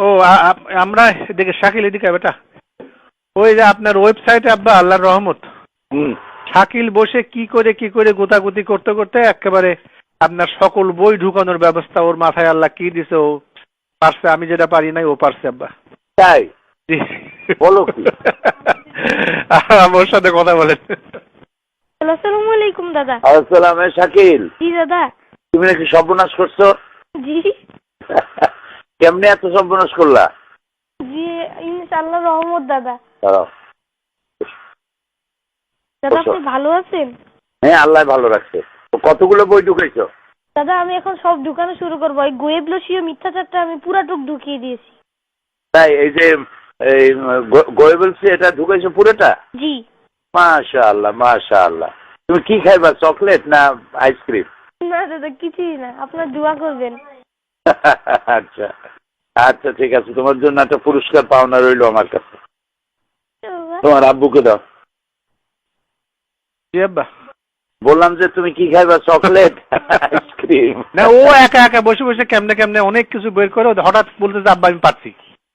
ও আমরা এদিকে শাকিল এদিকে বেটা ওই যে আপনার ওয়েবসাইটে আব্বা আল্লাহর রহমত শাকিল বসে কি করে গোতাগুতি করতে করতে একেবারে আপনার সকল বই ঢুকানোর ব্যবস্থা ওর মাথায় আল্লাহ কি দিছে ও পারছে, আমি যেটা পারি নাই ও পারছে আব্বা। তাই বলো কি? আমার সাথে কথা বলেন। আসসালামু আলাইকুম দাদা। আসসালাম। শাকিল, জি দাদা। তুমি নাকি সর্বনাশ করছো? জি। কেমনে এত সর্বনাশ করলা? জি ইনশাআল্লাহ রহমত দাদা। দাঁড়াও। দাদা আপনি ভালো আছেন? হ্যাঁ, আল্লাহ ভালো রাখছে। কতগুলো বই ঢুকাইছো? দাদা আমি এখন সব ঢুকানো শুরু করবো। ওই গোয়েবলসীয় মিথ্যাচারটা আমি পুরাটুক ঢুকিয়ে দিয়েছি। তাই এই যে গোয়েবলসি এটা ঢুকাইছো পুরোটা? জি। মাশাআল্লাহ মাশাআল্লাহ। তুমি কি খাইবা, চকলেট না আইসক্রিম? না দাদা কিছুই না, আপনার দোয়া করবেন। আচ্ছা আচ্ছা ঠিক আছে, তোমার জন্য একটা পুরস্কার পাওনা রইলো আমার কাছে। তোমার আব্বুকে দাও। জি আব্বা। বললাম যে তুমি কি খাইবা, চকলেট আইসক্রিম? না ও একা একা বসে বসে কেমনে অনেক কিছু বের করে হঠাৎ বলতে যে আব্বা আমি পারছি।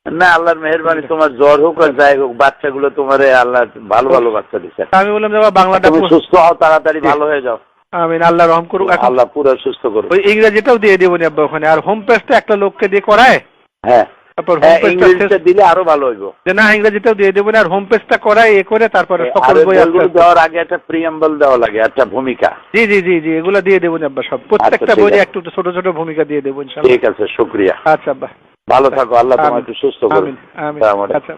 না, আল্লাহর মেহেরবানি, তোমার জ্বর হোক আর যাই হোক, বাচ্চাগুলো তোমারে আল্লাহ ভালো ভালো বাচ্চা দিচ্ছে। আমি বললাম যে বাংলাটা তুমি সুস্থ হও, তাড়াতাড়ি ভালো হয়ে যাও। আমিন, আল্লাহ রহম করুক। আল্লাহ পুরো সুস্থ করুক। ওই ইংরেজিটাও দিয়ে দেবো আব্বা ওখানে, আর হোম পেজটা একটা লোককে দিয়ে করায়। হ্যাঁ, তারপর ইংরেজিটা দিলে আরো ভালো হইব। না ইংরেজিটাও দিয়ে দেবো না, আর হোম পেজটা করায় এ করে তারপরে সকল বই দেওয়ার আগে একটা প্রিয়াম্বল দেওয়া লাগে, একটা ভূমিকা। জি জি জি জি এগুলো দিয়ে দেবো আব্বা, সব প্রত্যেকটা বইয়ে একটু ছোট ছোট ভূমিকা দিয়ে দেবো ইনশাআল্লাহ। ঠিক আছে, শুকরিয়া। আচ্ছা আব্বা, ভালো থাকো, আল্লাহ তোমাকে সুস্থ করুন। আমিন আমিন। আচ্ছা।